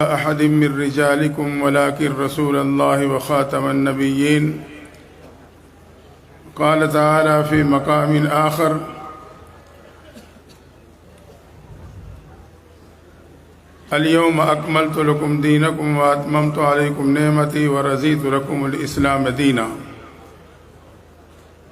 أحد من رجالكم ولكن رسول الله وخاتم النبيين. قال تعالى في مقام آخر: اليوم أكملت لكم دينكم وأتممت عليكم نعمتي ورضيت لكم الإسلام دينا.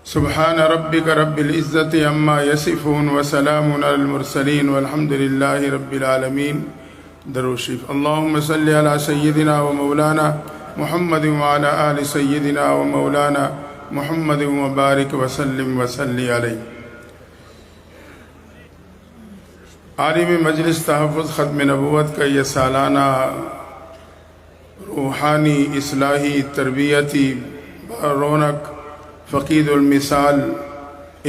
سبحان ربك رب العزة عما يصفون وسلام على المرسلين والحمد لله رب العالمين. درود شریف. اللهم صل على سيدنا ومولانا محمد وعلى آل سيدنا ومولانا محمد وبارك وسلم وصلی علیہ. عالمی مجلس تحفظ ختم نبوت کا یہ سالانہ روحانی اصلاحی تربیتی رونق فقید المثال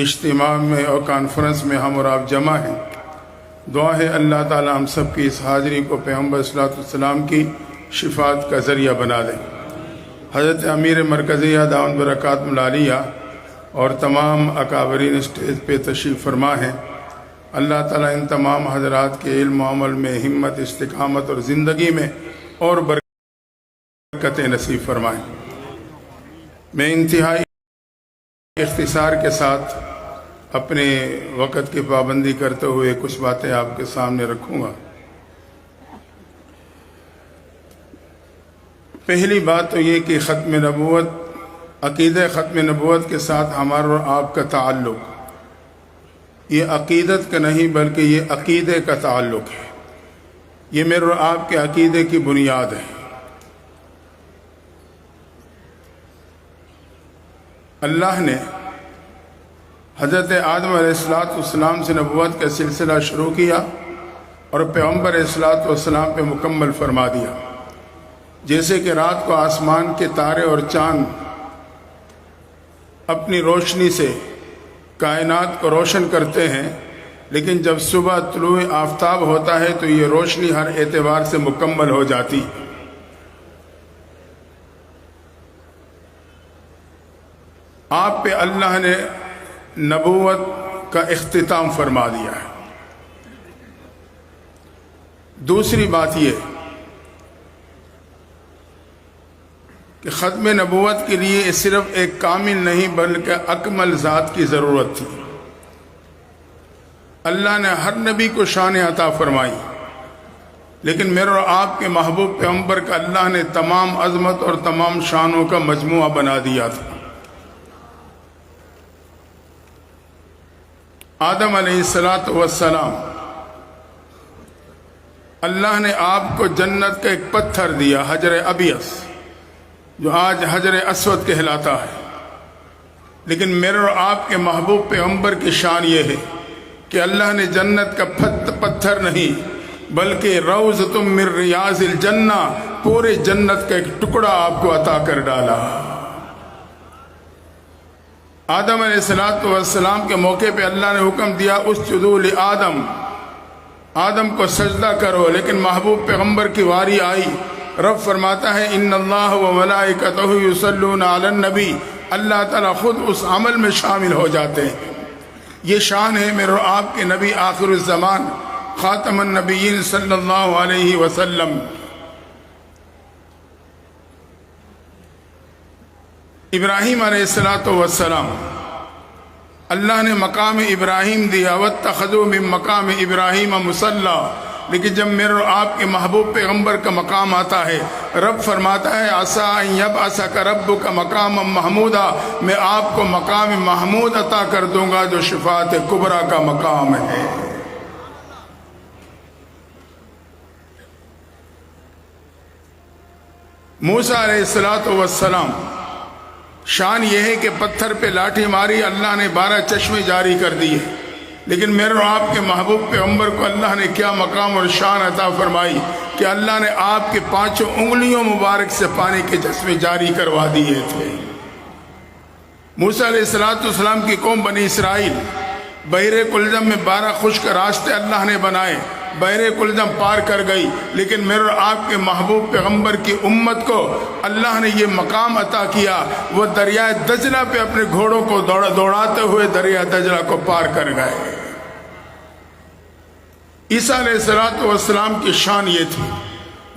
اجتماع میں اور کانفرنس میں ہم اور آپ جمع ہیں. دعا ہے اللہ تعالی ہم سب کی اس حاضری کو پیغمبر صلی اللہ علیہ وسلم کی شفاعت کا ذریعہ بنا دیں. حضرت امیر مرکزیہ دامت برکاتہ العالیہ اور تمام اکابرین اسٹیج پہ تشریف فرما ہیں. اللہ تعالیٰ ان تمام حضرات کے علم و عمل میں ہمت، استقامت اور زندگی میں اور برکت نصیب فرمائیں. میں انتہائی اختصار کے ساتھ اپنے وقت کی پابندی کرتے ہوئے کچھ باتیں آپ کے سامنے رکھوں گا. پہلی بات تو یہ کہ ختم نبوت، عقیدہ ختم نبوت کے ساتھ ہمارا اور آپ کا تعلق یہ عقیدت کا نہیں بلکہ یہ عقیدے کا تعلق ہے. یہ میرے اور آپ کے عقیدے کی بنیاد ہے. اللہ نے حضرت آدم علیہ السلام سے نبوت کا سلسلہ شروع کیا اور پیغمبر علیہ السلام پہ مکمل فرما دیا. جیسے کہ رات کو آسمان کے تارے اور چاند اپنی روشنی سے کائنات کو روشن کرتے ہیں، لیکن جب صبح طلوع آفتاب ہوتا ہے تو یہ روشنی ہر اعتبار سے مکمل ہو جاتی. آپ پہ اللہ نے نبوت کا اختتام فرما دیا ہے. دوسری بات یہ کہ ختم نبوت کے لیے صرف ایک کامل نہیں بلکہ اکمل ذات کی ضرورت تھی. اللہ نے ہر نبی کو شان عطا فرمائی، لیکن میرے اور آپ کے محبوب پیغمبر کا اللہ نے تمام عظمت اور تمام شانوں کا مجموعہ بنا دیا تھا. آدم علیہ السلام اللہ نے آپ کو جنت کا ایک پتھر دیا، حجر ابیض، جو آج حجر اسود کہلاتا ہے. لیکن میرے اور آپ کے محبوب پیغمبر کی شان یہ ہے کہ اللہ نے جنت کا پتھر نہیں بلکہ روضۃ من ریاض الجنہ، پورے جنت کا ایک ٹکڑا آپ کو عطا کر ڈالا. آدم علیہ السلام کے موقع پہ اللہ نے حکم دیا اسجدوا لآدم، آدم کو سجدہ کرو. لیکن محبوب پیغمبر کی واری آئی، رب فرماتا ہے ان اللہ و ملائکتہ یصلون علی النبی، اللہ تعالیٰ خود اس عمل میں شامل ہو جاتے ہیں. یہ شان ہے میرے اور آپ کے نبی آخر الزمان خاتم النبیین صلی اللہ علیہ وسلم. ابراہیم علیہ السلام اللہ نے مقام ابراہیم دیا، واتخذوا من مقام ابراہیم مصلی. لیکن جب میرے اور آپ کے محبوب پیغمبر کا مقام آتا ہے، رب فرماتا ہے عسیٰ ان یبعثک ربک مقاما محمودا، میں آپ کو مقام محمود عطا کر دوں گا جو شفاعت کبریٰ کا مقام ہے. موسیٰ علیہ السلام شان یہ ہے کہ پتھر پہ لاٹھی ماری، اللہ نے 12 چشمے جاری کر دیے. لیکن میرے اور آپ کے محبوب پیغمبر کو اللہ نے کیا مقام اور شان عطا فرمائی کہ اللہ نے آپ کے 5 انگلیوں مبارک سے پانی کے چشمے جاری کروا دیے تھے. موسیٰ علیہ السلام کی قوم بنی اسرائیل بحر کلزم میں 12 خشک راستے اللہ نے بنائے، بحر کلزم پار کر گئی. لیکن میرے اور آپ کے محبوب پیغمبر کی امت کو اللہ نے یہ مقام عطا کیا، وہ دریائے دجلہ پہ اپنے گھوڑوں کو دوڑاتے ہوئے دریائے دجلہ کو پار کر گئے. عیسیٰ علیہ السلام کی شان یہ تھی،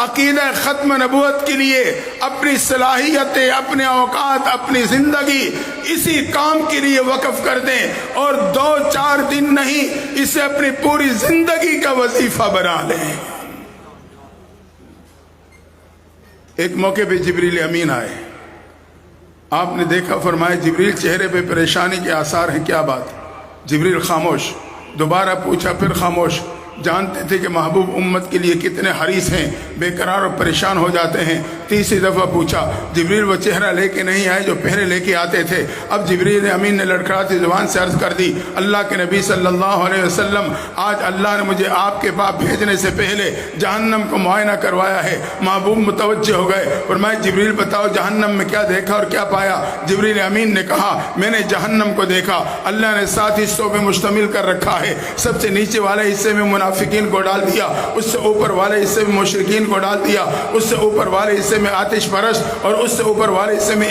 عقیدہ ختم نبوت کے لیے اپنی صلاحیتیں، اپنے اوقات، اپنی زندگی اسی کام کے لیے وقف کر دیں، اور 2-4 دن نہیں، اسے اپنی پوری زندگی کا وظیفہ بنا لیں۔ ایک موقع پہ جبریل امین آئے، آپ نے دیکھا، فرمایا جبریل چہرے پہ پریشانی کے آثار ہیں، کیا بات؟ جبریل خاموش، دوبارہ پوچھا، پھر خاموش۔ جانتے تھے کہ محبوب امت کے لیے کتنے حریص ہیں، بے قرار اور پریشان ہو جاتے ہیں۔ تیسری دفعہ پوچھا، جبریل وہ چہرہ لے کے نہیں آئے جو پہلے لے کے آتے تھے۔ اب جبریل امین نے لڑکھڑاتی زبان سے عرض کر دی، اللہ کے نبی صلی اللہ علیہ وسلم، آج اللہ نے مجھے آپ کے پاس بھیجنے سے پہلے جہنم کو معائنہ کروایا ہے۔ محبوب متوجہ ہو گئے، فرمایا جبریل بتاؤ جہنم میں کیا دیکھا اور کیا پایا؟ جبریل امین نے کہا، میں نے جہنم کو دیکھا، اللہ نے 7 حصوں پہ مشتمل کر رکھا ہے۔ سب سے نیچے والے حصے میں منافقین کو ڈال دیا، اس سے اوپر والے حصے میں مشرکین کو ڈال دیا، اس سے اوپر والے حصے میں آتش پرست اور اس سے اوپر والے حصے میں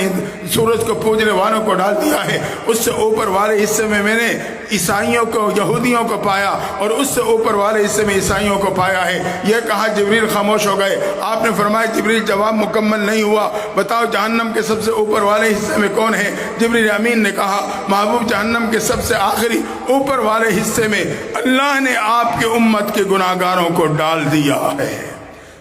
سورج کو پوجنے والوں کو ڈال دیا ہے۔ اس سے اوپر والے حصے میں میں نے عیسائیوں کو، یہودیوں کو پایا، اور اس سے اوپر والے حصے میں عیسائیوں کو پایا ہے۔ یہ کہا، جبریل خاموش ہو گئے۔ آپ نے فرمایا جبریل جواب مکمل نہیں ہوا، بتاؤ جہنم کے سب سے اوپر والے حصے میں کون ہے؟ جبریل امین نے کہا، محبوب جہنم کے سب سے آخری اوپر والے حصے میں اللہ نے آپ کے امت کے گناہگاروں کو ڈال دیا ہے۔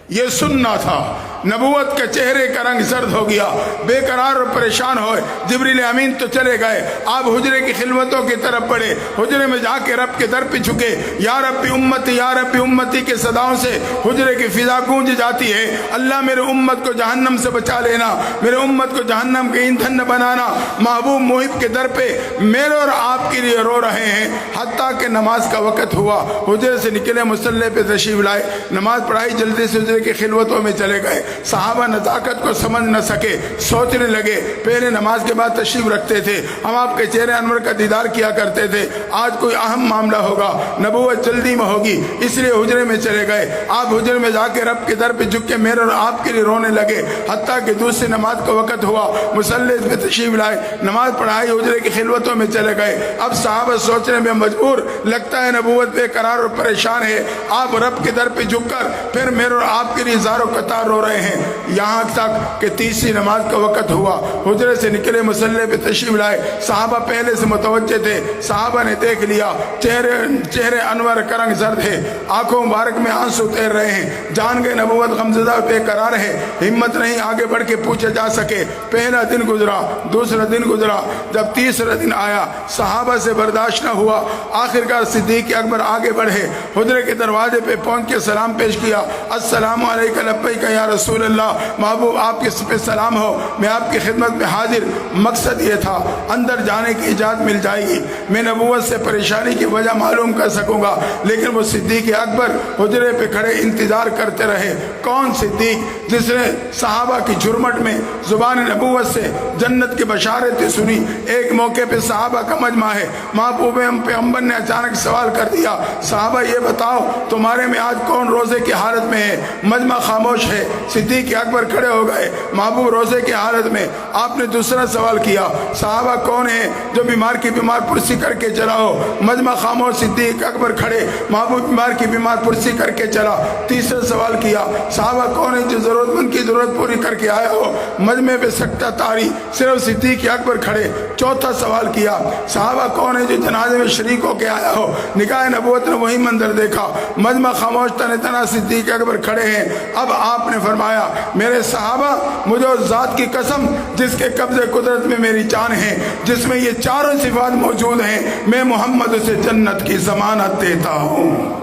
یہ سننا تھا۔ نبوت کے چہرے کا رنگ زرد ہو گیا، بے قرار اور پریشان ہوئے۔ جبریل امین تو چلے گئے، آپ حجرے کی خلوتوں کی طرف بڑھے، حجرے میں جا کے رب کے در پہ جھکے۔ یا رب امتی، یا رب امتی کے صداؤں سے حجرے کی فضا گونج جاتی ہے۔ اللہ میرے امت کو جہنم سے بچا لینا، میرے امت کو جہنم کے ایندھن نہ بنانا۔ محبوب محب کے در پہ میرے اور آپ کے لیے رو رہے ہیں۔ حتیٰ کہ نماز کا وقت ہوا، حجرے سے نکلے، مصلی پہ تشریف لائے، نماز پڑھائی، جلدی سے حجرے کی خلوتوں میں چلے گئے۔ صحابہ نزاکت کو سمجھ نہ سکے، سوچنے لگے، پہلے نماز کے بعد تشریف رکھتے تھے، ہم آپ کے چہرے انور کا دیدار کیا کرتے تھے، آج کوئی اہم معاملہ ہوگا، نبوت جلدی میں ہوگی، اس لیے حجرے میں چلے گئے۔ آپ حجرے میں جا کے رب کے در پہ جھک کے میرے اور آپ کے لیے رونے لگے۔ حتیٰ کہ دوسری نماز کا وقت ہوا، مصلی پہ تشریف لائے، نماز پڑھائی، حجرے کی خلوتوں میں چلے گئے۔ اب صحابہ سوچنے میں مجبور، لگتا ہے نبوت بے قرار اور پریشان ہے۔ آپ رب کے در پہ جھک کر پھر میرے اور آپ کے لیے زار و قطار رو رہے ہیں، یہاں تک کہ تیسری نماز کا وقت ہوا۔ حجرے سے نکلے، مصلی پہ تشریف لائے، صحابہ پہلے سے متوجہ تھے، صحابہ نے دیکھ لیا چہرے انور کا رنگ زرد ہے، آنکھوں مبارک میں آنسو تیر رہے ہیں، جان گئے نبوت غمزدہ بے قرار ہے، ہمت نہیں آگے بڑھ کے پوچھا جا سکے۔ پہلا دن گزرا، دوسرا دن گزرا، جب تیسرا دن آیا صحابہ سے برداشت نہ ہوا، آخرکار صدیق اکبر آگے بڑھے، حجرے کے دروازے پہ پہنچ کے سلام پیش کیا، السلام علیکم لبیک یا رسول اللہ، محبوب آپ کے پہ سلام ہو، میں آپ کی خدمت میں حاضر۔ مقصد یہ تھا اندر جانے کی اجازت مل جائے گی، میں نبوت سے پریشانی کی وجہ معلوم کر سکوں گا، لیکن وہ صدیق اکبر حجرے پہ کھڑے انتظار کرتے رہے۔ کون صدیق؟ جس نے صحابہ کی جھرمٹ میں زبان نبوت سے جنت کی بشارتیں سنی۔ ایک موقع پہ صحابہ کا مجمع ہے، محبوب پیغمبر نے اچانک سوال کر دیا، صحابہ یہ بتاؤ تمہارے میں آج کون روزے کی حالت میں ہے؟ مجمع خاموش ہے۔ صدیق اکبر کھڑے ہو گئے، محبوب روزے کی حالت میں۔ آپ نے دوسرا سوال کیا، صحابہ کون ہے جو بیمار کی بیمار پرسی کر کے چلا ہو؟ مجمع خاموش، صدیق اکبر کھڑے، محبوب بیمار کی بیمار پرسی کر کے چلا۔ تیسرا سوال کیا، صحابہ کون ہے جو ضرورت مند کی ضرورت پوری کر کے آیا ہو؟ مجمع پہ سکتہ طاری، صرف صدیق اکبر کھڑے۔ چوتھا سوال کیا، صحابہ کون ہے جو جنازے میں شریک ہو کے آیا ہو؟ نگاہ نبوت نے وہی منظر دیکھا، مجمع خاموش، تنہ تنہ صدیق اکبر کھڑے ہیں۔ اب آپ نے فرمایا، میرے صحابہ، مجھے اس ذات کی قسم جس کے قبضے قدرت میں میری جان ہے، جس میں یہ چاروں صفات موجود ہیں، میں محمد اسے جنت کی ضمانت دیتا ہوں۔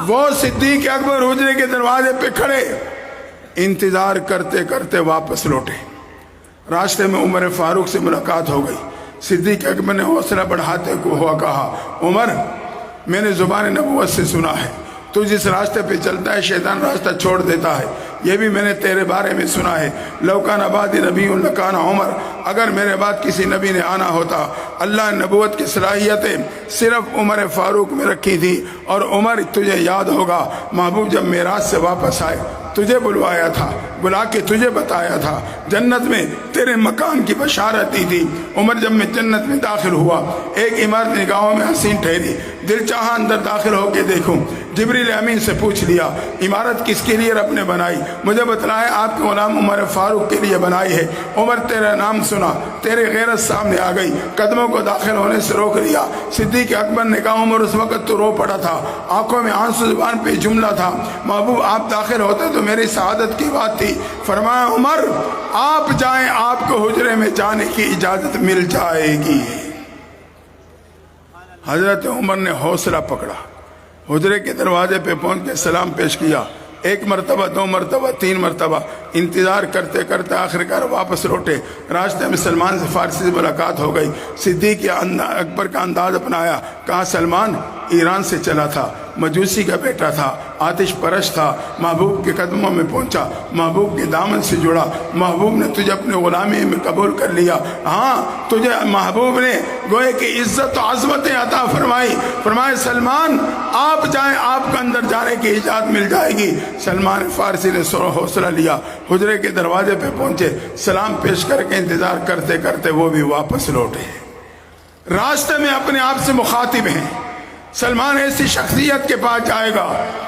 وہ صدیق اکبر حجرے کے دروازے پہ کھڑے انتظار کرتے کرتے واپس لوٹے۔ راستے میں عمر فاروق سے ملاقات ہو گئی۔ صدیق اکبر نے حوصلہ بڑھاتے ہوا کہا، عمر، میں نے زبان نبوت سے سنا ہے تو جس راستے پہ چلتا ہے شیطان راستہ چھوڑ دیتا ہے، یہ بھی میں نے تیرے بارے میں سنا ہے۔ لوکان بعد نبی لکان عمر، اگر میرے بعد کسی نبی نے آنا ہوتا، اللہ نبوت کی صلاحیتیں صرف عمر فاروق میں رکھی تھی۔ اور عمر، تجھے یاد ہوگا محبوب جب معراج سے واپس آئے، تجھے بلوایا تھا، بلا کے تجھے بتایا تھا، جنت میں تیرے مکان کی بشارت دی تھی۔ عمر جب میں جنت میں داخل ہوا، ایک عمارت نگاہوں میں حسین ٹھہری، دل چاہا اندر داخل ہو کے دیکھوں۔ جبریل امین سے پوچھ لیا عمارت کس کے لیے رب نے بنائی؟ مجھے بتلایا آپ کے غلام عمر فاروق کے لیے بنائی ہے۔ عمر تیرا نام سنا، تیرے غیرت سامنے آ گئی، قدموں کو داخل ہونے سے روک لیا۔ صدیق اکبر نے کہا عمر اس وقت تو رو پڑا تھا، آنکھوں میں آنسو، زبان پہ جملہ تھا، محبوب آپ داخل ہوتے تو میری سعادت کی بات تھی۔ فرمایا عمر آپ جائیں، آپ کو حجرے میں جانے کی اجازت مل جائے گی۔ حضرت عمر نے حوصلہ پکڑا، حجرے کے دروازے پہ پہنچ کے سلام پیش کیا، ایک مرتبہ، دو مرتبہ، تین مرتبہ، انتظار کرتے کرتے آخرکار واپس لوٹے۔ راستے میں سلمان سے فارسی سے ملاقات ہو گئی، صدیق اکبر کا انداز اپنایا، کہا سلمان ایران سے چلا تھا، مجوسی کا بیٹا تھا، آتش پرست تھا، محبوب کے قدموں میں پہنچا، محبوب کے دامن سے جڑا، محبوب نے تجھے اپنے غلامی میں قبول کر لیا۔ ہاں تجھے محبوب نے گوئے کہ عزت و عظمتیں عطا فرمائی۔ فرمائے سلمان آپ جائیں، آپ کو اندر جانے کی اجازت مل جائے گی۔ سلمان فارسی نے حوصلہ لیا، حجرے کے دروازے پہ پہنچے، سلام پیش کر کے انتظار کرتے کرتے وہ بھی واپس لوٹے۔ راستے میں اپنے آپ سے مخاطب ہیں، سلمان ایسی شخصیت کے پاس جائے گا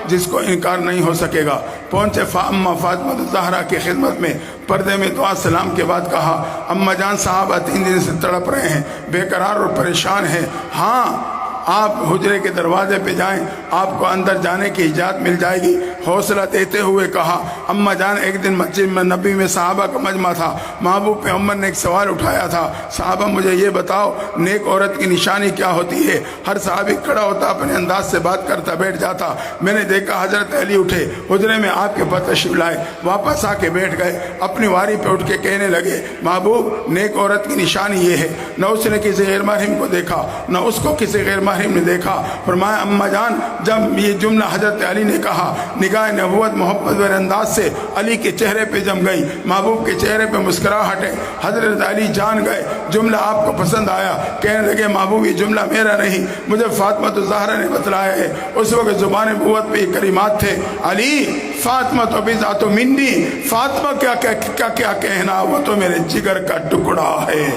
جس کو انکار نہیں ہو سکے گا۔ پہنچے اماں فاطمہ الزہرا کی خدمت میں، پردے میں دعا سلام کے بعد کہا اماں جان صحابہ 3 دن سے تڑپ رہے ہیں، بے قرار اور پریشان ہیں، ہاں آپ حجرے کے دروازے پہ جائیں، آپ کو اندر جانے کی اجازت مل جائے گی۔ حوصلہ دیتے ہوئے کہا اماں جان ایک دن مسجد میں نبی میں صحابہ کا مجمع تھا، محبوب پیغمبر نے ایک سوال اٹھایا تھا، صحابہ مجھے یہ بتاؤ نیک عورت کی نشانی کیا ہوتی ہے؟ ہر صحابی کھڑا ہوتا، اپنے انداز سے بات کرتا، بیٹھ جاتا۔ میں نے دیکھا حضرت علی اٹھے، حجرے میں آپ کے پاس تشریف لائے، واپس آ کے بیٹھ گئے، اپنی واری پہ اٹھ کے کہنے لگے محبوب نیک عورت کی نشانی یہ ہے، نہ اس نے کسی غیر محرم کو دیکھا، نہ اس کو کسی غیر محرم نے دیکھا۔ فرمایا اماں جان جب یہ جملہ حضرت علی نے کہا، نگاہ نبوت محبت و انداز سے علی کے چہرے پہ جم گئی، محبوب کے چہرے پہ مسکراہٹ ہے۔ حضرت علی جان گئے جملہ آپ کو پسند آیا، کہنے لگے محبوب یہ جملہ میرا نہیں، مجھے فاطمہ الزہرا نے بتلایا ہے۔ اس وقت زبان نبوت پہ یہ کلمات تھے، علی فاطمہ تو بذات منی، فاطمہ کیا کہنا، وہ تو میرے جگر کا ٹکڑا ہے۔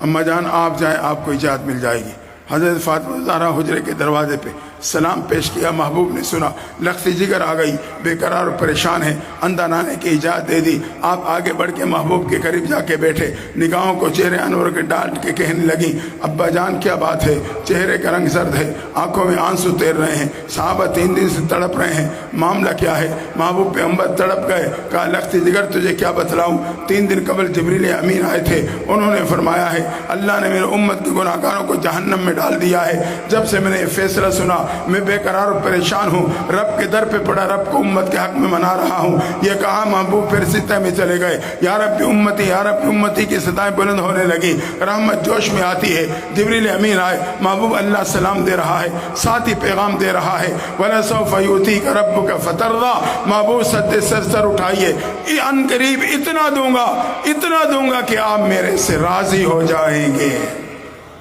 اماں جان آپ جائیں، آپ کو اجازت مل جائے گی۔ حضرت فاطمہ الزہرا حجرے کے دروازے پہ سلام پیش کیا، محبوب نے سنا، لخت جگر آ گئی، بے قرار اور پریشان ہے، اندر آنے کی اجازت دے دی۔ آپ آگے بڑھ کے محبوب کے قریب جا کے بیٹھے، نگاہوں کو چہرے انور کے ڈانٹ کے کہنے لگی ابا جان کیا بات ہے؟ چہرے کا رنگ زرد ہے، آنکھوں میں آنسو تیر رہے ہیں، صحابہ 3 دن سے تڑپ رہے ہیں، معاملہ کیا ہے؟ محبوب پیغمبر تڑپ گئے، کہا لخت جگر تجھے کیا بتلاؤں؟ 3 دن قبل جبریل امین آئے تھے، انہوں نے فرمایا ہے اللہ نے میرے امت کے گناہ گاروں کو جہنم میں ڈال دیا ہے۔ جب سے میں نے یہ فیصلہ سنا میں بے قرار اور پریشان ہوں، رب کے در پہ پڑا، رب کو امت کے حق میں منا رہا ہوں۔ یہ کہا محبوب پھر سطح میں چلے گئے، یا رب امتی یا رب امتی کی صدائیں بلند ہونے لگی، رحمت جوش میں آتی ہے۔ جبریل امین آئے، محبوب اللہ سلام دے رہا ہے، ساتھ ہی پیغام دے رہا ہے وَلَسَوْفَ يُؤْتِيكَ رَبُّكَ فَتَرْضَىٰ، محبوب سد سر اٹھائیے، ان قریب اتنا دوں گا کہ آپ میرے سے راضی ہو جائیں گے۔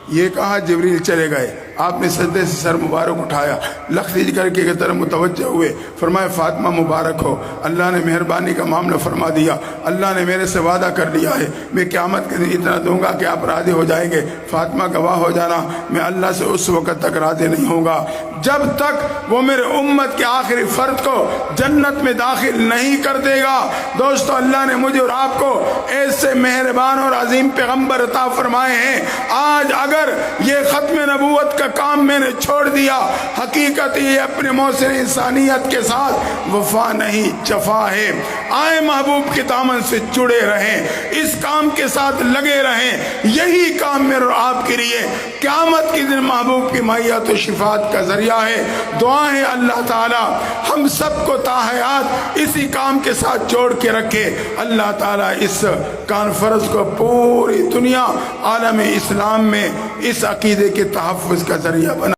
یہ کہا جبریل چلے گئے، آپ نے سجدے سے سر مبارک اٹھایا، لخت جگر کی طرف متوجہ ہوئے، فرمایا فاطمہ مبارک ہو، اللہ نے مہربانی کا معاملہ فرما دیا، اللہ نے میرے سے وعدہ کر لیا ہے میں قیامت کے دن اتنا دوں گا کہ آپ راضی ہو جائیں گے۔ فاطمہ گواہ ہو جانا میں اللہ سے اس وقت تک راضی نہیں ہوں گا جب تک وہ میرے امت کے آخری فرد کو جنت میں داخل نہیں کر دے گا۔ دوستو اللہ نے مجھے اور آپ کو ایسے مہربان اور عظیم پیغمبر عطا فرمائے ہیں، آج اگر یہ ختم نبوت کا کام میں نے چھوڑ دیا، حقیقت یہ اپنے موثر انسانیت کے ساتھ وفا نہیں جفا ہے۔ آئے محبوب کے دامن سے جڑے رہیں، اس کام کے ساتھ لگے رہیں، یہی کام میرے اور آپ کے لیے قیامت کے دن محبوب کی معیت و شفاعت کا ذریعہ ہے۔ دعا ہے اللہ تعالی ہم سب کو تاحیات اسی کام کے ساتھ جوڑ کے رکھے۔ اللہ تعالی اس کانفرنس کو پوری دنیا عالم اسلام میں اس عقیدے کے تحفظ کا ذریعہ بنا۔